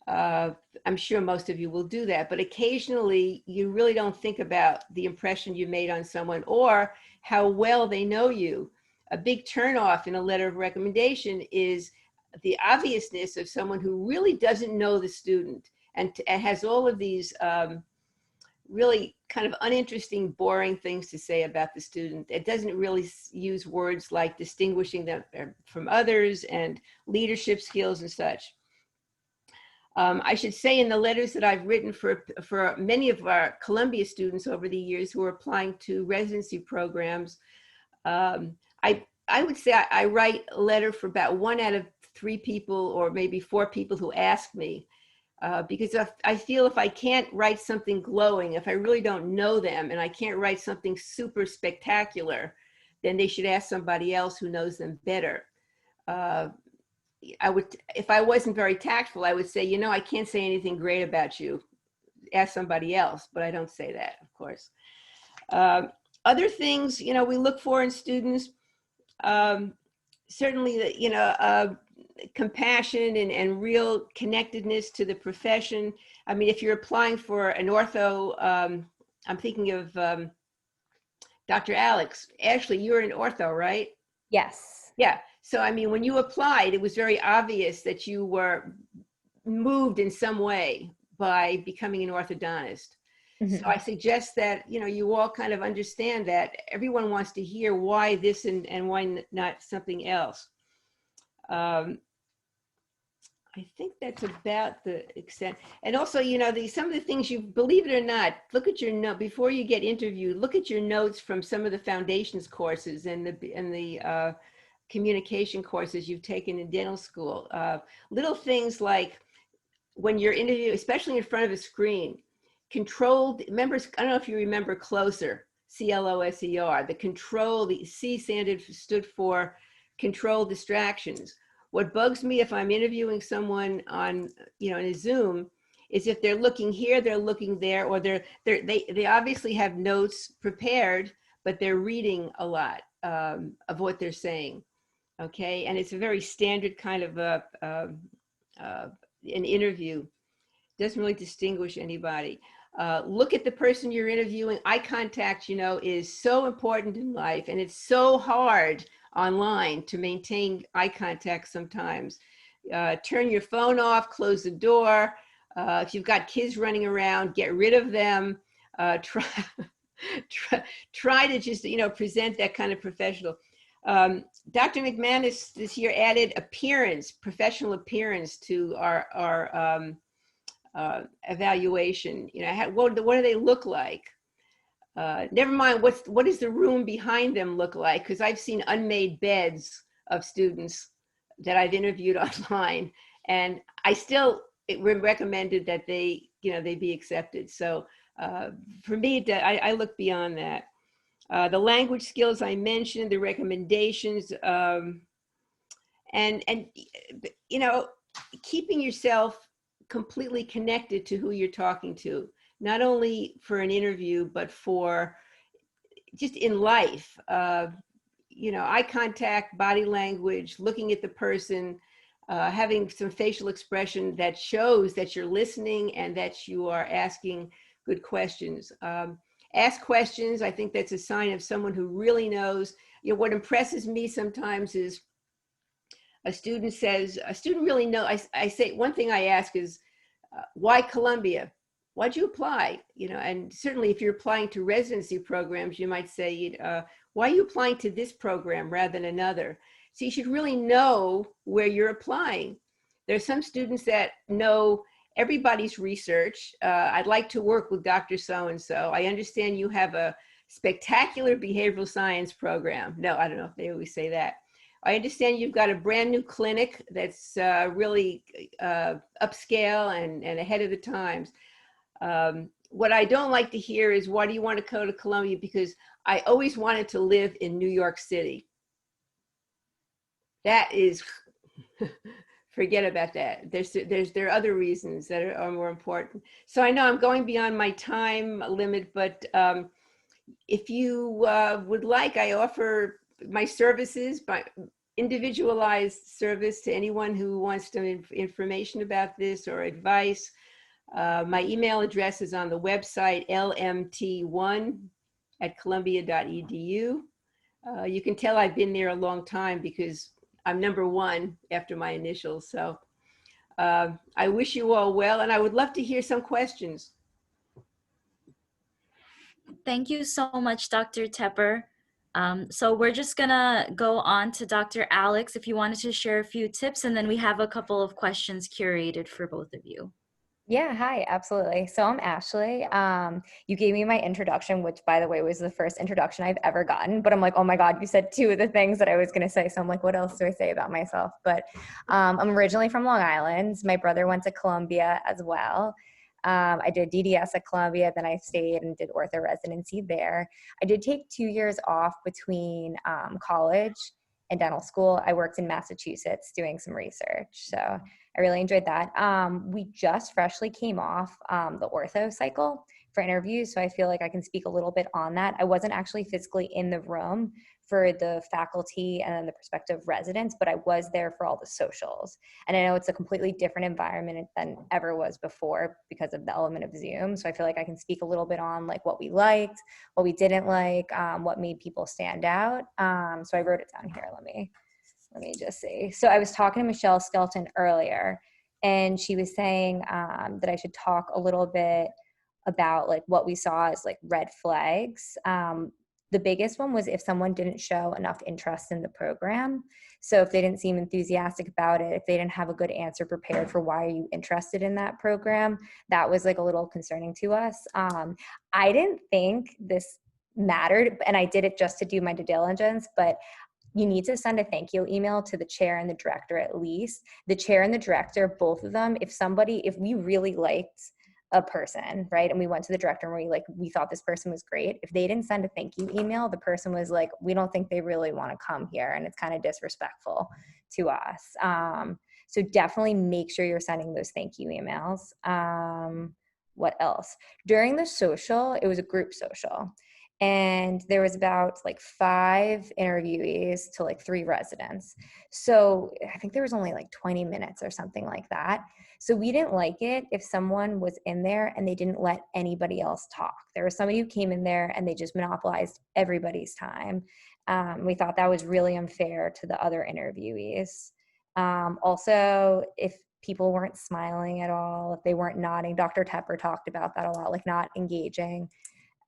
I'm sure most of you will do that, but occasionally you really don't think about the impression you made on someone or how well they know you. A big turnoff in a letter of recommendation is the obviousness of someone who really doesn't know the student and has all of these really kind of uninteresting, boring things to say about the student. It doesn't really use words like distinguishing them from others and leadership skills and such. I should say in the letters that I've written for many of our Columbia students over the years who are applying to residency programs, I would say I write a letter for about 1 out of 3 people or maybe 4 people who ask me. Because I feel if I can't write something glowing, if I really don't know them and I can't write something super spectacular, then they should ask somebody else who knows them better. I would, if I wasn't very tactful, I would say, you know, I can't say anything great about you. Ask somebody else, but I don't say that, of course. Other things, you know, we look for in students, certainly, you know, compassion and real connectedness to the profession. I mean, if you're applying for an ortho, I'm thinking of Dr. Alex. Ashley, you're an ortho, right? Yes. Yeah. So, I mean, when you applied, it was very obvious that you were moved in some way by becoming an orthodontist. Mm-hmm. So I suggest that, you know, you all kind of understand that everyone wants to hear why this and why not something else. I think that's about the extent. And also, you know, some of the things you, believe it or not, look at your note before you get interviewed, look at your notes from some of the foundations courses and the communication courses you've taken in dental school. Little things like when you're interviewing, especially in front of a screen, controlled, members, I don't know if you remember Closer, C-L-O-S-E-R, the control, the C stood for controlled distractions. What bugs me if I'm interviewing someone on, you know, in a Zoom is if they're looking here, they're looking there, or they obviously have notes prepared, but they're reading a lot of what they're saying. Okay, and it's a very standard kind of an interview. Doesn't really distinguish anybody. Look at the person you're interviewing. Eye contact, you know, is so important in life, and it's so hard online to maintain eye contact sometimes. Turn your phone off, close the door. If you've got kids running around, get rid of them. Try to just, you know, present that kind of professional. Dr. McManus this year added appearance, professional appearance to our evaluation. You know, what do they look like? Never mind what does the room behind them look like, because I've seen unmade beds of students that I've interviewed online, and I still recommended that they be accepted. So for me, I look beyond that. The language skills I mentioned, the recommendations, and you know, keeping yourself completely connected to who you're talking to, not only for an interview, but for just in life. You know, eye contact, body language, looking at the person, having some facial expression that shows that you're listening and that you are asking good questions. Ask questions. I think that's a sign of someone who really knows. You know, what impresses me sometimes is a student really knows. I say, one thing I ask is, Why Columbia? Why'd you apply? You know, and certainly if you're applying to residency programs, you might say, why are you applying to this program rather than another? So you should really know where you're applying. There's some students that know everybody's research. I'd like to work with Dr. So-and-so. I understand you have a spectacular behavioral science program. No, I don't know if they always say that. I understand you've got a brand new clinic that's really upscale and ahead of the times. What I don't like to hear is, why do you want to go to Columbia? Because I always wanted to live in New York City. That is, forget about that. There are other reasons that are more important. So I know I'm going beyond my time limit, but if you would like, I offer my services, by individualized service to anyone who wants some information about this or advice. My email address is on the website, lmt1@columbia.edu. You can tell I've been there a long time because I'm number 1 after my initials. So I wish you all well, and I would love to hear some questions. Thank you so much, Dr. Tepper. So we're just gonna go on to Dr. Alex, if you wanted to share a few tips, and then we have a couple of questions curated for both of you. Yeah, hi, absolutely. So I'm Ashley. You gave me my introduction, which by the way was the first introduction I've ever gotten, but I'm like, oh my God, you said 2 of the things that I was gonna say. So I'm like, what else do I say about myself? But I'm originally from Long Island. My brother went to Columbia as well. I did DDS at Columbia, then I stayed and did ortho residency there. I did take 2 years off between college and dental school. I worked in Massachusetts doing some research. So I really enjoyed that. We just freshly came off the ortho cycle for interviews, so I feel like I can speak a little bit on that. I wasn't actually physically in the room for the faculty and then the prospective residents, but I was there for all the socials. And I know it's a completely different environment than ever was before because of the element of Zoom. So I feel like I can speak a little bit on like what we liked, what we didn't like, what made people stand out. So I wrote it down here. Let me just see. So I was talking to Michelle Skelton earlier, and she was saying that I should talk a little bit about like what we saw as like red flags. The biggest one was if someone didn't show enough interest in the program. So if they didn't seem enthusiastic about it, if they didn't have a good answer prepared for why are you interested in that program, that was like a little concerning to us. I didn't think this mattered, and I did it just to do my due diligence, but you need to send a thank you email to the chair and the director at least. The chair and the director, both of them, if we really liked a person, right, and we went to the director and we thought this person was great, if they didn't send a thank you email, the person was like, we don't think they really want to come here, and it's kind of disrespectful to us. So definitely make sure you're sending those thank you emails. What else? During the social, it was a group social, and there was about like 5 interviewees to like 3 residents. So I think there was only like 20 minutes or something like that. So we didn't like it if someone was in there and they didn't let anybody else talk. There was somebody who came in there and they just monopolized everybody's time. We thought that was really unfair to the other interviewees. Also, if people weren't smiling at all, if they weren't nodding, Dr. Tepper talked about that a lot, like not engaging.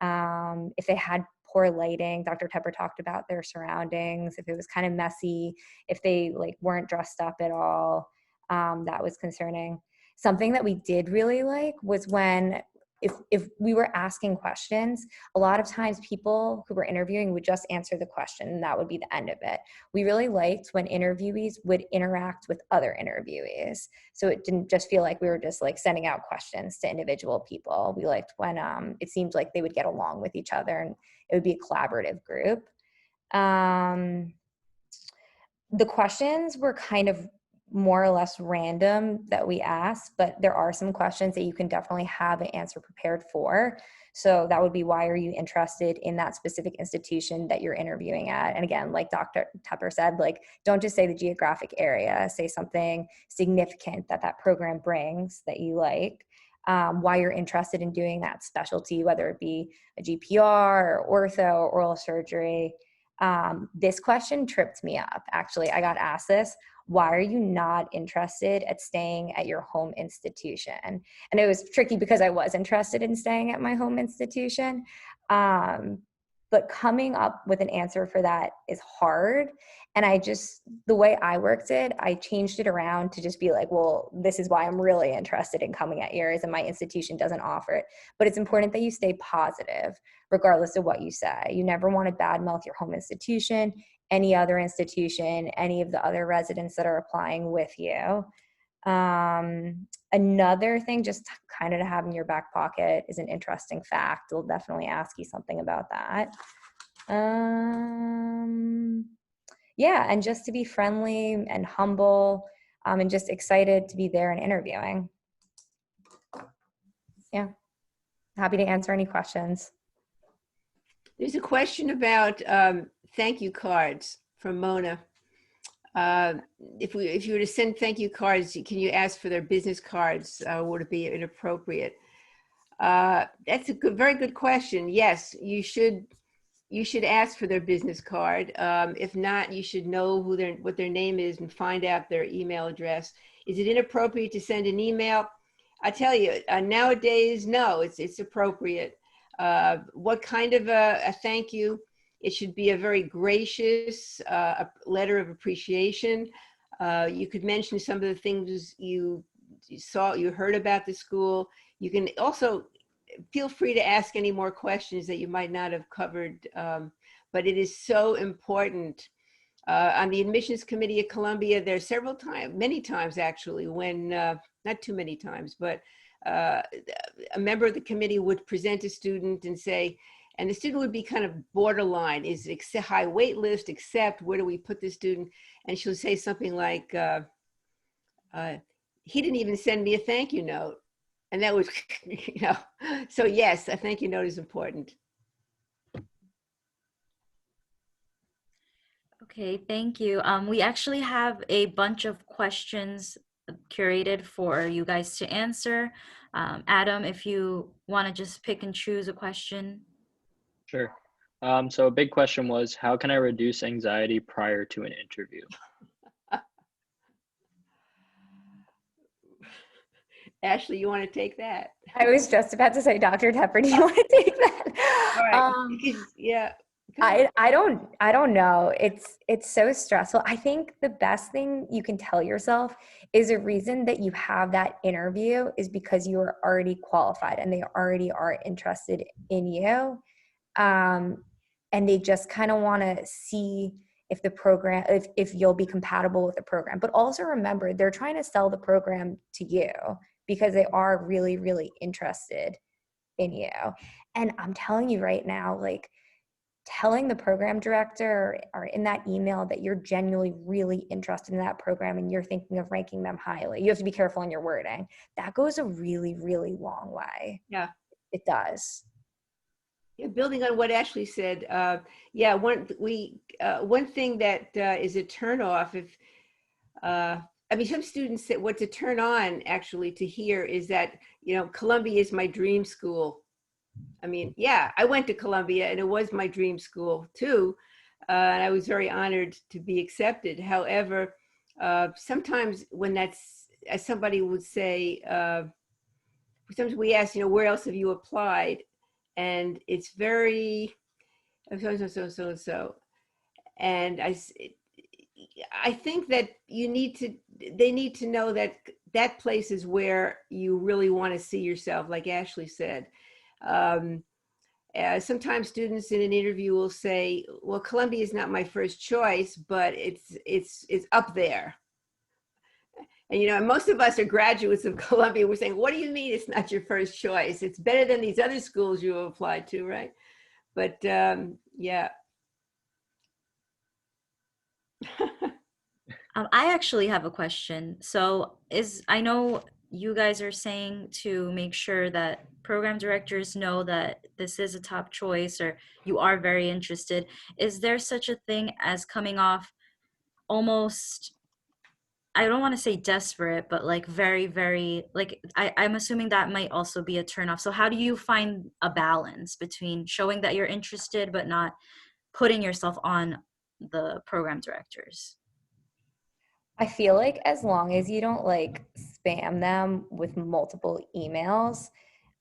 If they had poor lighting, Dr. Tepper talked about their surroundings. If it was kind of messy, if they like weren't dressed up at all, that was concerning. Something that we did really like was when if we were asking questions, a lot of times people who were interviewing would just answer the question and that would be the end of it. We really liked when interviewees would interact with other interviewees. So it didn't just feel like we were just like sending out questions to individual people. We liked when it seemed like they would get along with each other and it would be a collaborative group. The questions were kind of more or less random that we asked, but there are some questions that you can definitely have an answer prepared for. So that would be, why are you interested in that specific institution that you're interviewing at? And again, like Dr. Tepper said, like, don't just say the geographic area, say something significant that that program brings that you like. Why you're interested in doing that specialty, whether it be a GPR or ortho or oral surgery. This question tripped me up. Actually, I got asked this. why are you not interested at staying at your home institution? And it was tricky because I was interested in staying at my home institution. But coming up with an answer for that is hard. And the way I worked it, I changed it around to just be like, well, this is why I'm really interested in coming at yours, and my institution doesn't offer it. But it's important that you stay positive, regardless of what you say. You never want to badmouth your home institution, any other institution, any of the other residents that are applying with you. Another thing, just kind of to have in your back pocket, is an interesting fact. They'll definitely ask you something about that. Yeah, and just to be friendly and humble, and just excited to be there and interviewing. Yeah, happy to answer any questions. There's a question about thank you cards from Mona. If you were to send thank you cards, can you ask for their business cards? Would it be inappropriate? That's a very good question. Yes, you should ask for their business card. If not, you should know what their name is and find out their email address. Is it inappropriate to send an email? I tell you, nowadays, no, it's appropriate. What kind of a thank you? It should be a very gracious a letter of appreciation. You could mention some of the things you heard about the school. You can also feel free to ask any more questions that you might not have covered, but it is so important. On the admissions committee at Columbia, there's many times actually, when, not too many times, but a member of the committee would present a student and say, and the student would be kind of borderline, is it high wait list, accept, where do we put the student? And she'll say something like, he didn't even send me a thank you note. And that was, so yes, a thank you note is important. Okay, thank you. We actually have a bunch of questions curated for you guys to answer. Adam, if you want to just pick and choose a question. Sure. So a big question was, how can I reduce anxiety prior to an interview? Ashley, you want to take that? I was just about to say, Dr. Tepper, do you want to take that? All right. Yeah. I don't know. It's so stressful. I think the best thing you can tell yourself is a reason that you have that interview is because you are already qualified and they already are interested in you. And they just kind of want to see if the program, if you'll be compatible with the program. But also remember, they're trying to sell the program to you because they are really, really interested in you. And I'm telling you right now, like, telling the program director or in that email that you're genuinely really interested in that program and you're thinking of ranking them highly. You have to be careful in your wording. That goes a really, really long way. Yeah, it does. Yeah, building on what Ashley said, yeah, one thing that is a turnoff, if I mean, some students say what's a turn on actually to hear is that, Columbia is my dream school. I mean, yeah, I went to Columbia and it was my dream school too. And I was very honored to be accepted. However, sometimes when that's, as somebody would say, sometimes we ask, where else have you applied? And it's very, so. And I think that they need to know that that place is where you really want to see yourself, like Ashley said. Sometimes students in an interview will say, well, Columbia is not my first choice, but it's up there. And most of us are graduates of Columbia. We're saying, what do you mean it's not your first choice? It's better than these other schools you have applied to, right? But yeah. I actually have a question. So I know you guys are saying to make sure that program directors know that this is a top choice or you are very interested. Is there such a thing as coming off almost, I don't want to say desperate, but like very, very, like I'm assuming that might also be a turnoff. So how do you find a balance between showing that you're interested but not putting yourself on the program directors? I feel like as long as you don't like spam them with multiple emails,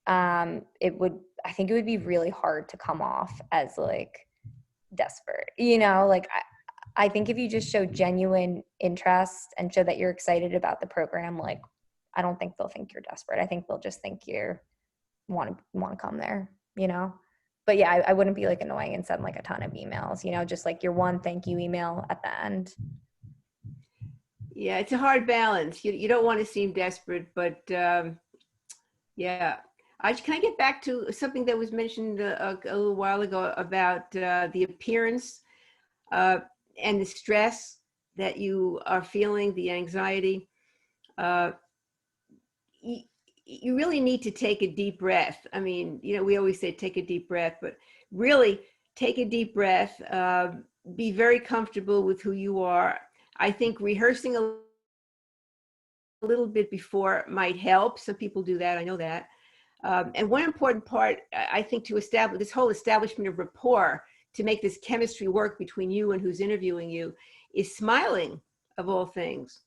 I think it would be really hard to come off as like desperate, like I think if you just show genuine interest and show that you're excited about the program, like I don't think they'll think you're desperate. I think they'll just think you're want to come there, But yeah, I wouldn't be like annoying and send like a ton of emails, just like your one thank you email at the end. Yeah, it's a hard balance. You don't want to seem desperate, but yeah. Can I get back to something that was mentioned a little while ago about the appearance and the stress that you are feeling, the anxiety? You really need to take a deep breath. I mean, we always say take a deep breath, but really take a deep breath. Be very comfortable with who you are. I think rehearsing a little bit before might help. Some people do that. I know that. And one important part, I think, to establish this whole establishment of rapport, to make this chemistry work between you and who's interviewing you, is smiling, of all things.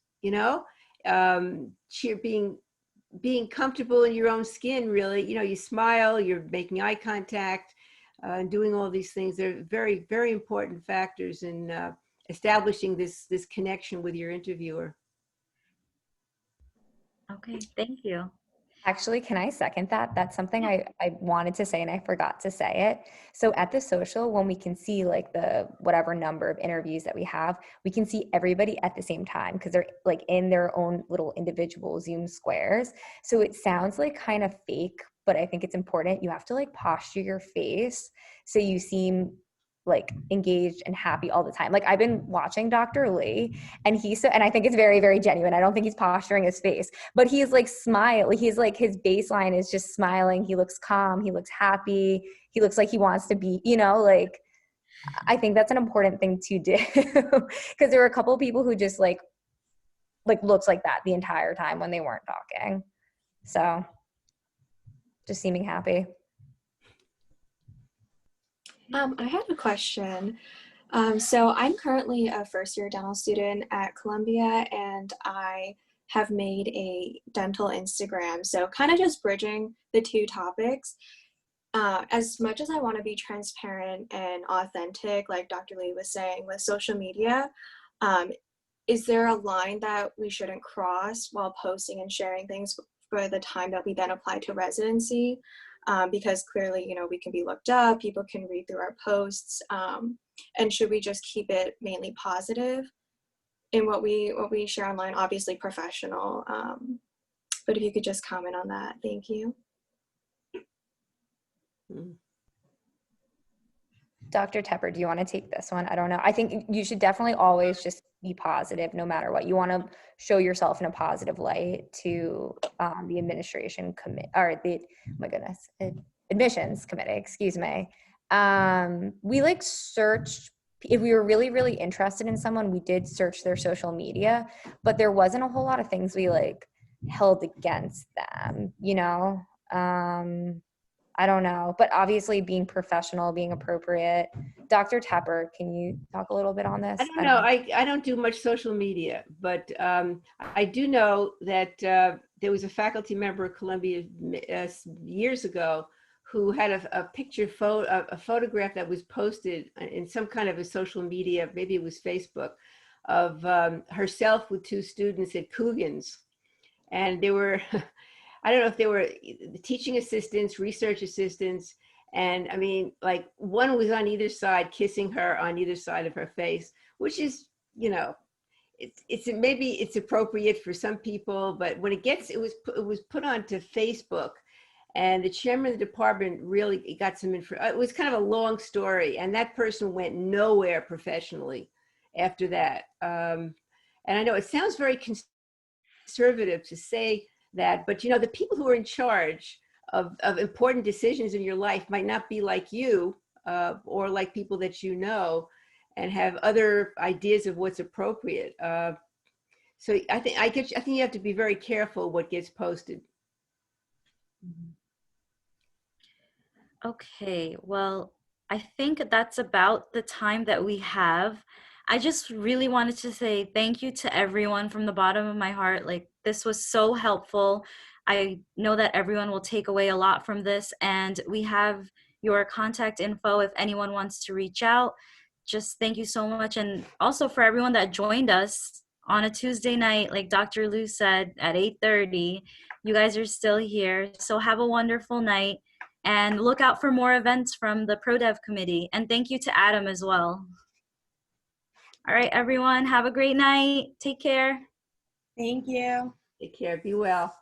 Being comfortable in your own skin. Really, you smile, you're making eye contact, and doing all these things. They're very, very important factors in establishing this connection with your interviewer. Okay, thank you. Actually, can I second that? That's something I wanted to say and I forgot to say it. So at the social, when we can see like the whatever number of interviews that we have, we can see everybody at the same time because they're like in their own little individual Zoom squares. So it sounds like kind of fake, but I think it's important. You have to like posture your face so you seem like engaged and happy all the time. Like I've been watching Dr. Lee and and I think it's very, very genuine. I don't think he's posturing his face, but he's like smiling. He's like, his baseline is just smiling. He looks calm. He looks happy. He looks like he wants to be, like, I think that's an important thing to do because there were a couple of people who just like looks like that the entire time when they weren't talking. So just seeming happy. I have a question. So I'm currently a first-year dental student at Columbia, and I have made a dental Instagram. So kind of just bridging the two topics. As much as I want to be transparent and authentic, like Dr. Lee was saying with social media, is there a line that we shouldn't cross while posting and sharing things for the time that we then apply to residency? Because clearly, we can be looked up, people can read through our posts, and should we just keep it mainly positive in what we share online, obviously professional, but if you could just comment on that, thank you. Dr. Tepper, do you want to take this one? I don't know. I think you should definitely always just be positive no matter what. You want to show yourself in a positive light to the administration committee, or admissions committee, excuse me. We like searched, if we were really, really interested in someone, we did search their social media, but there wasn't a whole lot of things we like held against them, I don't know, but obviously being professional, being appropriate. Dr. Tepper, can you talk a little bit on this? I don't know. I don't do much social media, but I do know that there was a faculty member at Columbia years ago who had a photograph that was posted in some kind of a social media, maybe it was Facebook, of herself with two students at Coogan's. And they were, I don't know if they were teaching assistants, research assistants, and I mean, like one was on either side, kissing her on either side of her face, which is, maybe it's appropriate for some people, but when it was put onto Facebook, and the chairman of the department really got some info. It was kind of a long story, and that person went nowhere professionally after that. And I know it sounds very conservative to say that, but the people who are in charge of important decisions in your life might not be like you or like people that and have other ideas of what's appropriate. So I think you have to be very careful what gets posted. Okay, well, I think that's about the time that we have. I just really wanted to say thank you to everyone from the bottom of my heart. Like, this was so helpful. I know that everyone will take away a lot from this, and we have your contact info if anyone wants to reach out. Just thank you so much. And also for everyone that joined us on a Tuesday night, like Dr. Lou said, at 8:30, you guys are still here. So have a wonderful night, and look out for more events from the ProDev committee. And thank you to Adam as well. All right, everyone, have a great night. Take care. Thank you. Take care. Be well.